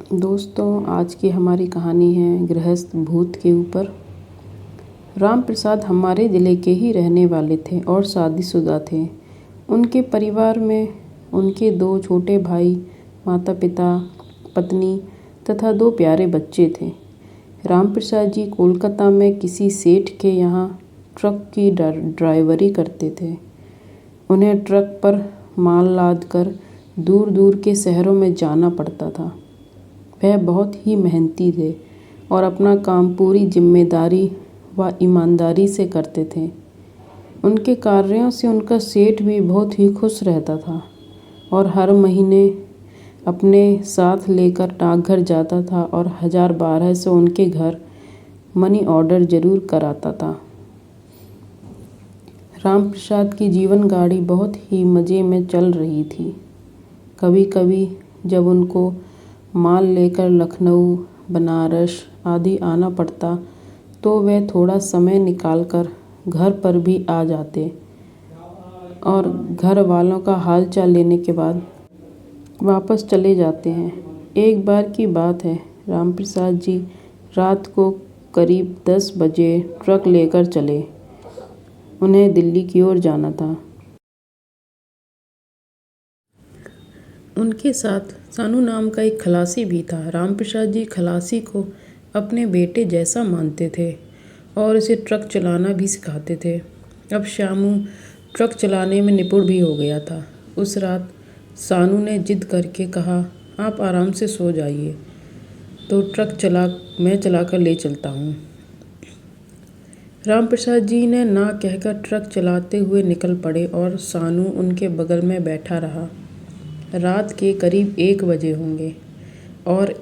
दोस्तों, आज की हमारी कहानी है गृहस्थ भूत के ऊपर। राम प्रसाद हमारे ज़िले के ही रहने वाले थे और शादीशुदा थे। उनके परिवार में उनके 2 छोटे भाई, माता पिता, पत्नी तथा 2 प्यारे बच्चे थे। राम प्रसाद जी कोलकाता में किसी सेठ के यहाँ ट्रक की ड्राइवरी करते थे। उन्हें ट्रक पर माल लाद कर दूर दूर के शहरों में जाना पड़ता था। वह बहुत ही मेहनती थे और अपना काम पूरी जिम्मेदारी व ईमानदारी से करते थे। उनके कार्यों से उनका सेठ भी बहुत ही खुश रहता था और हर महीने अपने साथ लेकर डाकघर जाता था और 1012 से उनके घर मनी ऑर्डर जरूर कराता था। राम प्रसाद की जीवन गाड़ी बहुत ही मज़े में चल रही थी। कभी कभी जब उनको माल लेकर लखनऊ, बनारस आदि आना पड़ता तो वे थोड़ा समय निकालकर घर पर भी आ जाते और घर वालों का हाल चाल लेने के बाद वापस चले जाते हैं। एक बार की बात है, राम प्रसाद जी रात को करीब 10 बजे ट्रक लेकर चले। उन्हें दिल्ली की ओर जाना था। उनके साथ सानू नाम का एक खलासी भी था। राम प्रसाद जी खलासी को अपने बेटे जैसा मानते थे और उसे ट्रक चलाना भी सिखाते थे। अब शामू ट्रक चलाने में निपुण भी हो गया था। उस रात सानू ने जिद करके कहा, आप आराम से सो जाइए, तो मैं चलाकर ले चलता हूँ। राम प्रसाद जी ने ना कहकर ट्रक चलाते हुए निकल पड़े और सानू उनके बगल में बैठा रहा। रात के करीब 1 बजे होंगे और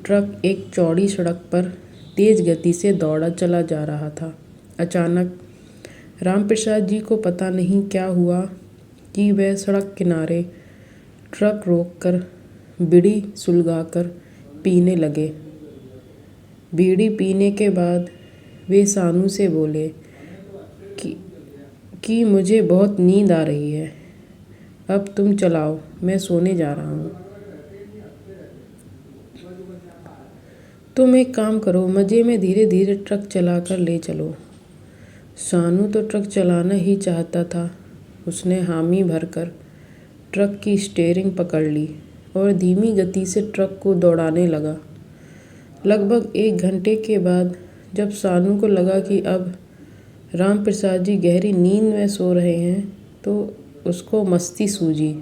ट्रक एक चौड़ी सड़क पर तेज गति से दौड़ा चला जा रहा था। अचानक राम प्रसाद जी को पता नहीं क्या हुआ कि वह सड़क किनारे ट्रक रोककर बीड़ी सुलगाकर पीने लगे। बीड़ी पीने के बाद वे सानू से बोले कि मुझे बहुत नींद आ रही है, अब तुम चलाओ, मैं सोने जा रहा हूँ। तुम एक काम करो, मज़े में धीरे धीरे ट्रक चलाकर ले चलो। सानू तो ट्रक चलाना ही चाहता था। उसने हामी भरकर ट्रक की स्टीयरिंग पकड़ ली और धीमी गति से ट्रक को दौड़ाने लगा। लगभग 1 घंटे के बाद जब सानू को लगा कि अब राम प्रसाद जी गहरी नींद में सो रहे हैं, तो उसको मस्ती सूझी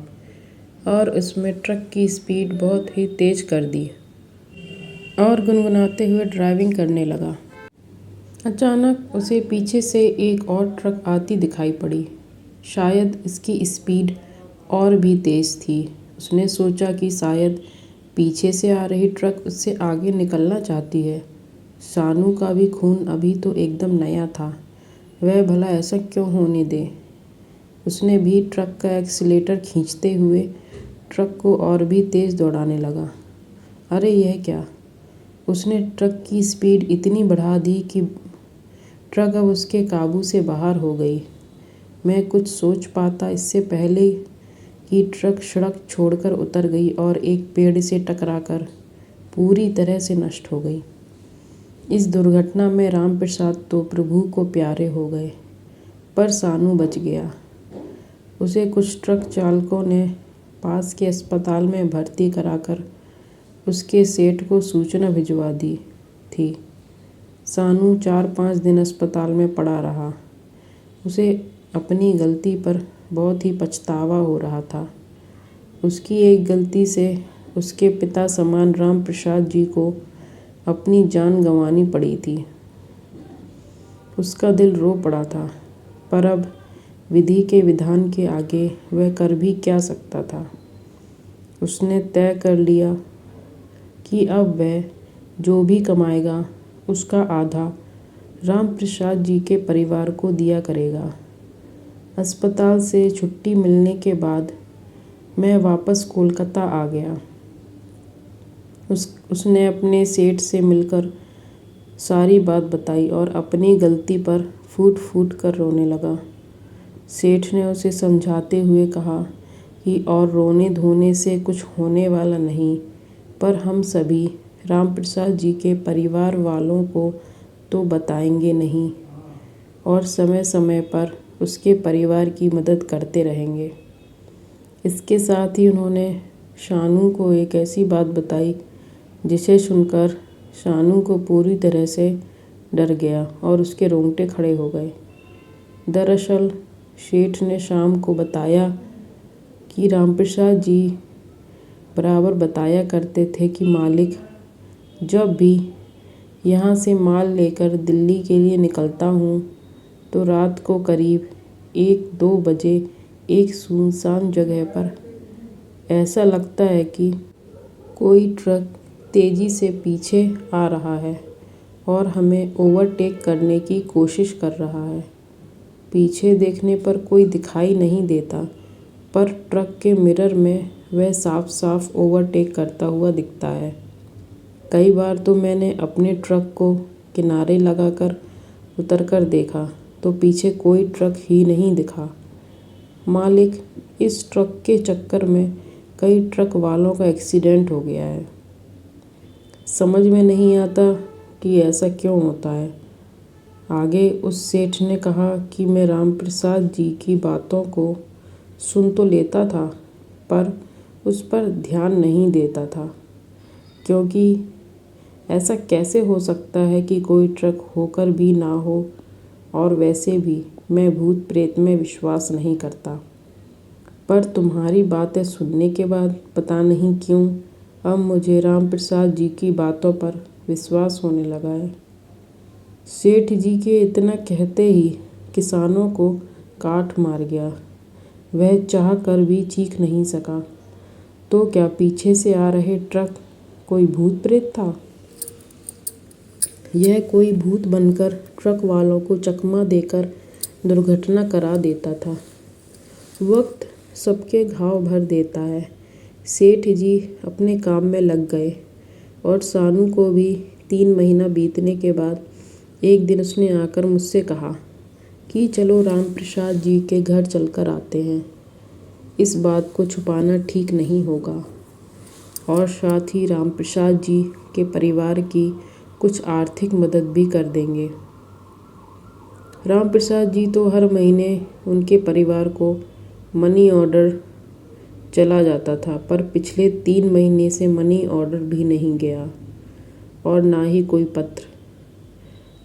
और उसमें ट्रक की स्पीड बहुत ही तेज़ कर दी और गुनगुनाते हुए ड्राइविंग करने लगा। अचानक उसे पीछे से एक और ट्रक आती दिखाई पड़ी। शायद इसकी स्पीड और भी तेज़ थी। उसने सोचा कि शायद पीछे से आ रही ट्रक उससे आगे निकलना चाहती है। सानू का भी खून अभी तो एकदम नया था। वह भला ऐसा क्यों होने दे। उसने भी ट्रक का एक्सीलेटर खींचते हुए ट्रक को और भी तेज़ दौड़ाने लगा। अरे यह क्या! उसने ट्रक की स्पीड इतनी बढ़ा दी कि ट्रक अब उसके काबू से बाहर हो गई। मैं कुछ सोच पाता इससे पहले कि ट्रक सड़क छोड़कर उतर गई और एक पेड़ से टकराकर पूरी तरह से नष्ट हो गई। इस दुर्घटना में राम प्रसाद तो प्रभु को प्यारे हो गए, पर सानू बच गया। उसे कुछ ट्रक चालकों ने पास के अस्पताल में भर्ती कराकर उसके सेठ को सूचना भिजवा दी थी। सानू 4-5 दिन अस्पताल में पड़ा रहा। उसे अपनी गलती पर बहुत ही पछतावा हो रहा था। उसकी एक गलती से उसके पिता समान राम प्रसाद जी को अपनी जान गंवानी पड़ी थी। उसका दिल रो पड़ा था, पर अब विधि के विधान के आगे वह कर भी क्या सकता था। उसने तय कर लिया कि अब वह जो भी कमाएगा उसका आधा राम प्रसाद जी के परिवार को दिया करेगा। अस्पताल से छुट्टी मिलने के बाद मैं वापस कोलकाता आ गया। उसने अपने सेठ से मिलकर सारी बात बताई और अपनी गलती पर फूट फूट कर रोने लगा। सेठ ने उसे समझाते हुए कहा कि और रोने धोने से कुछ होने वाला नहीं, पर हम सभी राम प्रसाद जी के परिवार वालों को तो बताएंगे नहीं और समय समय पर उसके परिवार की मदद करते रहेंगे। इसके साथ ही उन्होंने शानू को एक ऐसी बात बताई जिसे सुनकर शानू को पूरी तरह से डर गया और उसके रोंगटे खड़े हो गए। दरअसल सेठ ने शाम को बताया कि रामप्रसाद जी बराबर बताया करते थे कि मालिक, जब भी यहाँ से माल लेकर दिल्ली के लिए निकलता हूँ तो रात को करीब 1-2 बजे एक सुनसान जगह पर ऐसा लगता है कि कोई ट्रक तेज़ी से पीछे आ रहा है और हमें ओवरटेक करने की कोशिश कर रहा है। पीछे देखने पर कोई दिखाई नहीं देता, पर ट्रक के मिरर में वह साफ साफ ओवरटेक करता हुआ दिखता है। कई बार तो मैंने अपने ट्रक को किनारे लगाकर उतरकर देखा तो पीछे कोई ट्रक ही नहीं दिखा। मालिक, इस ट्रक के चक्कर में कई ट्रक वालों का एक्सीडेंट हो गया है। समझ में नहीं आता कि ऐसा क्यों होता है। आगे उस सेठ ने कहा कि मैं रामप्रसाद जी की बातों को सुन तो लेता था, पर उस पर ध्यान नहीं देता था, क्योंकि ऐसा कैसे हो सकता है कि कोई ट्रक होकर भी ना हो। और वैसे भी मैं भूत प्रेत में विश्वास नहीं करता, पर तुम्हारी बातें सुनने के बाद पता नहीं क्यों अब मुझे रामप्रसाद जी की बातों पर विश्वास होने लगा है। सेठ जी के इतना कहते ही किसानों को काट मार गया। वह चाह कर भी चीख नहीं सका। तो क्या पीछे से आ रहे ट्रक कोई भूत प्रेत था? यह कोई भूत बनकर ट्रक वालों को चकमा देकर दुर्घटना करा देता था। वक्त सबके घाव भर देता है। सेठ जी अपने काम में लग गए और सानू को भी 3 महीना बीतने के बाद एक दिन उसने आकर मुझसे कहा कि चलो रामप्रसाद जी के घर चलकर आते हैं। इस बात को छुपाना ठीक नहीं होगा और साथ ही रामप्रसाद जी के परिवार की कुछ आर्थिक मदद भी कर देंगे। रामप्रसाद जी तो हर महीने उनके परिवार को मनी ऑर्डर चला जाता था, पर पिछले 3 महीने से मनी ऑर्डर भी नहीं गया और ना ही कोई पत्र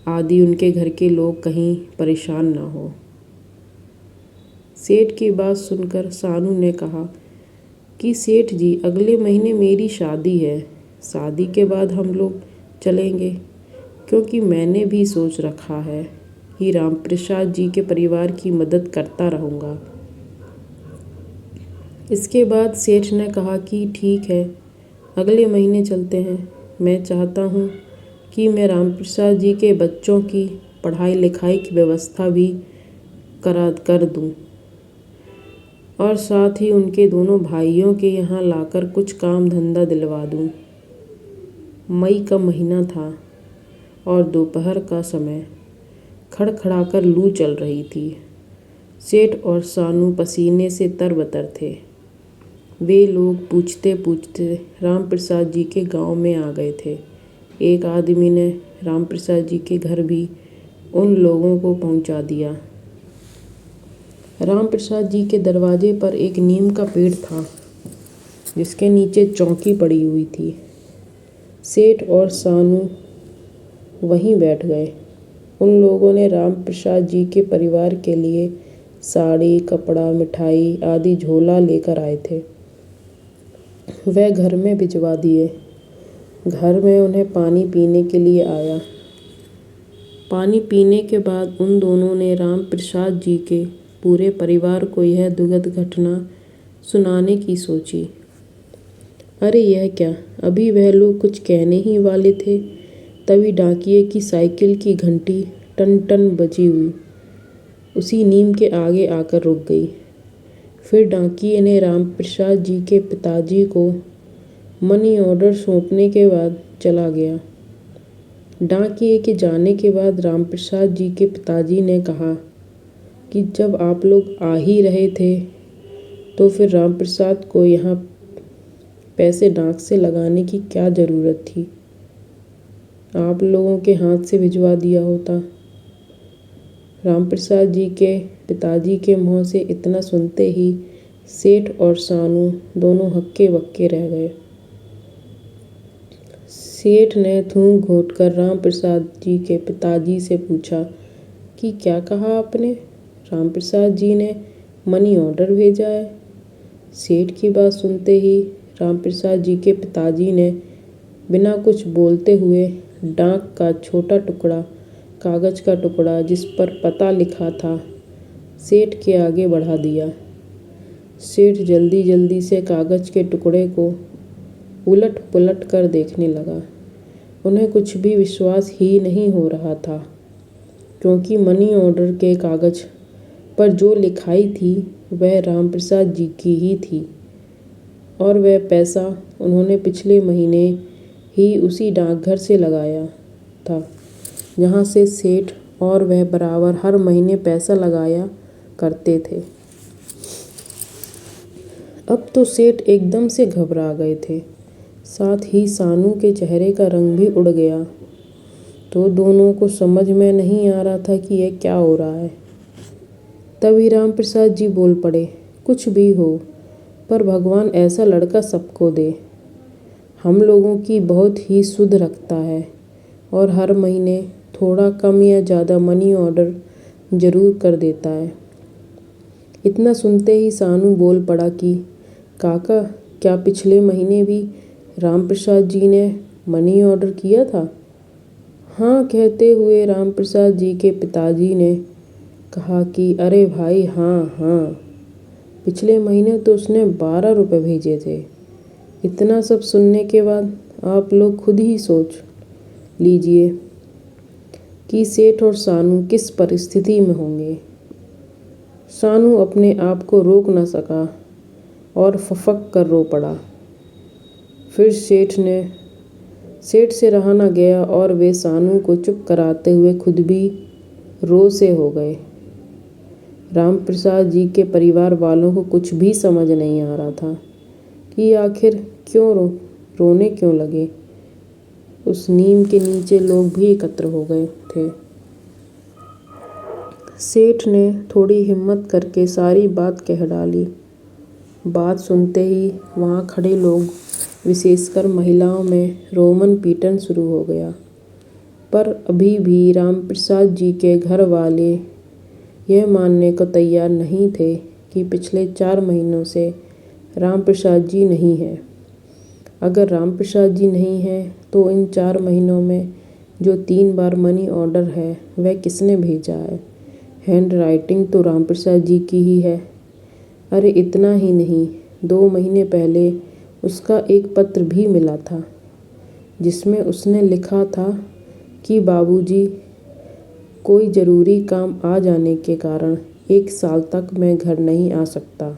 आदि उनके घर के लोग कहीं परेशान ना हो। सेठ की बात सुनकर सानू ने कहा कि सेठ जी, अगले महीने मेरी शादी है। शादी के बाद हम लोग चलेंगे, क्योंकि मैंने भी सोच रखा है कि रामप्रसाद जी के परिवार की मदद करता रहूँगा। इसके बाद सेठ ने कहा कि ठीक है, अगले महीने चलते हैं। मैं चाहता हूँ कि मैं रामप्रसाद जी के बच्चों की पढ़ाई लिखाई की व्यवस्था भी कर दूँ और साथ ही उनके दोनों भाइयों के यहाँ लाकर कुछ काम धंधा दिलवा दूँ। मई का महीना था और दोपहर का समय। खड़खड़ाकर लू चल रही थी। सेठ और सानू पसीने से तरबतर थे। वे लोग पूछते पूछते रामप्रसाद जी के गांव में आ गए थे। एक आदमी ने रामप्रसाद जी के घर भी उन लोगों को पहुंचा दिया। रामप्रसाद जी के दरवाजे पर एक नीम का पेड़ था, जिसके नीचे चौकी पड़ी हुई थी। सेठ और सानू वहीं बैठ गए। उन लोगों ने रामप्रसाद जी के परिवार के लिए साड़ी, कपड़ा, मिठाई आदि झोला लेकर आए थे। वह घर में भिजवा दिए। घर में उन्हें पानी पीने के लिए आया। पानी पीने के बाद उन दोनों ने रामप्रसाद जी के पूरे परिवार को यह दुखद घटना सुनाने की सोची। अरे यह क्या, अभी वह लोग कुछ कहने ही वाले थे, तभी डाकिये की साइकिल की घंटी टन टन बजी हुई उसी नीम के आगे आकर रुक गई। फिर डाकिये ने रामप्रसाद जी के पिताजी को मनी ऑर्डर सौंपने के बाद चला गया। डाकिये के जाने के बाद रामप्रसाद जी के पिताजी ने कहा कि जब आप लोग आ ही रहे थे तो फिर रामप्रसाद को यहाँ पैसे नाक से लगाने की क्या ज़रूरत थी? आप लोगों के हाथ से भिजवा दिया होता। रामप्रसाद जी के पिताजी के मुंह से इतना सुनते ही सेठ और सानू दोनों हक्के बक्के रह गए। सेठ ने थूक घोंटकर रामप्रसाद जी के पिताजी से पूछा कि क्या कहा आपने? रामप्रसाद जी ने मनी ऑर्डर भेजा है। सेठ की बात सुनते ही रामप्रसाद जी के पिताजी ने बिना कुछ बोलते हुए डाक का छोटा टुकड़ा, कागज़ का टुकड़ा जिस पर पता लिखा था, सेठ के आगे बढ़ा दिया। सेठ जल्दी जल्दी से कागज़ के टुकड़े को उलट पुलट कर देखने लगा। उन्हें कुछ भी विश्वास ही नहीं हो रहा था, क्योंकि मनी ऑर्डर के कागज़ पर जो लिखाई थी वह रामप्रसाद जी की ही थी, और वह पैसा उन्होंने पिछले महीने ही उसी डाकघर से लगाया था जहाँ से सेठ और वह बराबर हर महीने पैसा लगाया करते थे। अब तो सेठ एकदम से घबरा गए थे, साथ ही सानू के चेहरे का रंग भी उड़ गया। तो दोनों को समझ में नहीं आ रहा था कि यह क्या हो रहा है। तभी रामप्रसाद जी बोल पड़े, कुछ भी हो, पर भगवान ऐसा लड़का सबको दे। हम लोगों की बहुत ही सुध रखता है और हर महीने थोड़ा कम या ज़्यादा मनी ऑर्डर ज़रूर कर देता है। इतना सुनते ही सानू बोल पड़ा कि काका, क्या पिछले महीने भी रामप्रसाद जी ने मनी ऑर्डर किया था? हाँ कहते हुए रामप्रसाद जी के पिताजी ने कहा कि अरे भाई, हाँ, पिछले महीने तो उसने 12 रुपये भेजे थे। इतना सब सुनने के बाद आप लोग खुद ही सोच लीजिए कि सेठ और सानू किस परिस्थिति में होंगे। सानू अपने आप को रोक न सका और फफक कर रो पड़ा। फिर सेठ से रहा न गया और वे सानू को चुप कराते हुए खुद भी रो से हो गए। रामप्रसाद जी के परिवार वालों को कुछ भी समझ नहीं आ रहा था कि आखिर रोने क्यों लगे। उस नीम के नीचे लोग भी एकत्र हो गए थे। सेठ ने थोड़ी हिम्मत करके सारी बात कह डाली। बात सुनते ही वहाँ खड़े लोग, विशेषकर महिलाओं में रोमन पीटन शुरू हो गया। पर अभी भी रामप्रसाद जी के घर वाले यह मानने को तैयार नहीं थे कि पिछले 4 महीनों से रामप्रसाद जी नहीं हैं। अगर रामप्रसाद जी नहीं हैं तो इन 4 महीनों में जो 3 बार मनी ऑर्डर है वह किसने भेजा है? हैंड राइटिंग तो रामप्रसाद जी की ही है। अरे इतना ही नहीं, 2 महीने पहले उसका एक पत्र भी मिला था जिसमें उसने लिखा था कि बाबूजी, कोई ज़रूरी काम आ जाने के कारण 1 साल तक मैं घर नहीं आ सकता,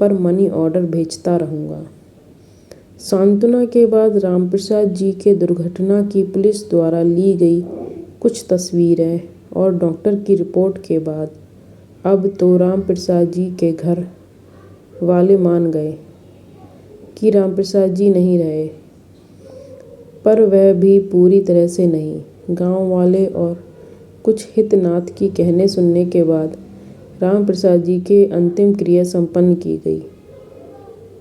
पर मनी ऑर्डर भेजता रहूँगा। सांत्वना के बाद रामप्रसाद जी के दुर्घटना की पुलिस द्वारा ली गई कुछ तस्वीरें और डॉक्टर की रिपोर्ट के बाद अब तो रामप्रसाद जी के घर वाले मान गए कि रामप्रसाद जी नहीं रहे, पर वह भी पूरी तरह से नहीं। गांव वाले और कुछ हितनाथ की कहने सुनने के बाद रामप्रसाद जी के अंतिम क्रिया संपन्न की गई।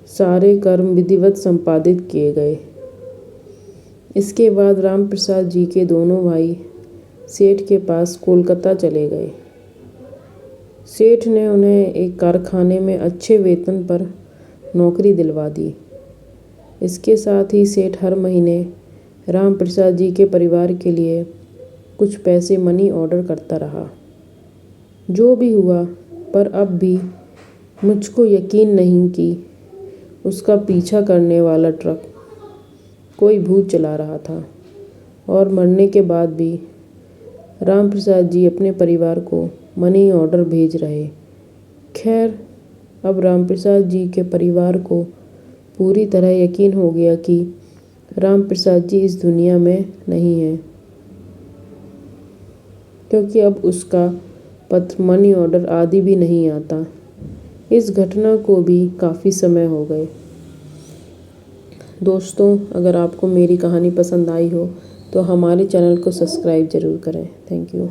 सारे कर्म विधिवत संपादित किए गए। इसके बाद रामप्रसाद जी के दोनों भाई सेठ के पास कोलकाता चले गए। सेठ ने उन्हें एक कारखाने में अच्छे वेतन पर नौकरी दिलवा दी। इसके साथ ही सेठ हर महीने रामप्रसाद जी के परिवार के लिए कुछ पैसे मनी ऑर्डर करता रहा। जो भी हुआ, पर अब भी मुझको यकीन नहीं कि उसका पीछा करने वाला ट्रक कोई भूत चला रहा था, और मरने के बाद भी रामप्रसाद जी अपने परिवार को मनी ऑर्डर भेज रहे। खैर, अब रामप्रसाद जी के परिवार को पूरी तरह यकीन हो गया कि रामप्रसाद जी इस दुनिया में नहीं हैं, क्योंकि अब उसका पत्र, मनी ऑर्डर आदि भी नहीं आता। इस घटना को भी काफ़ी समय हो गए। दोस्तों, अगर आपको मेरी कहानी पसंद आई हो तो हमारे चैनल को सब्सक्राइब ज़रूर करें। Thank you.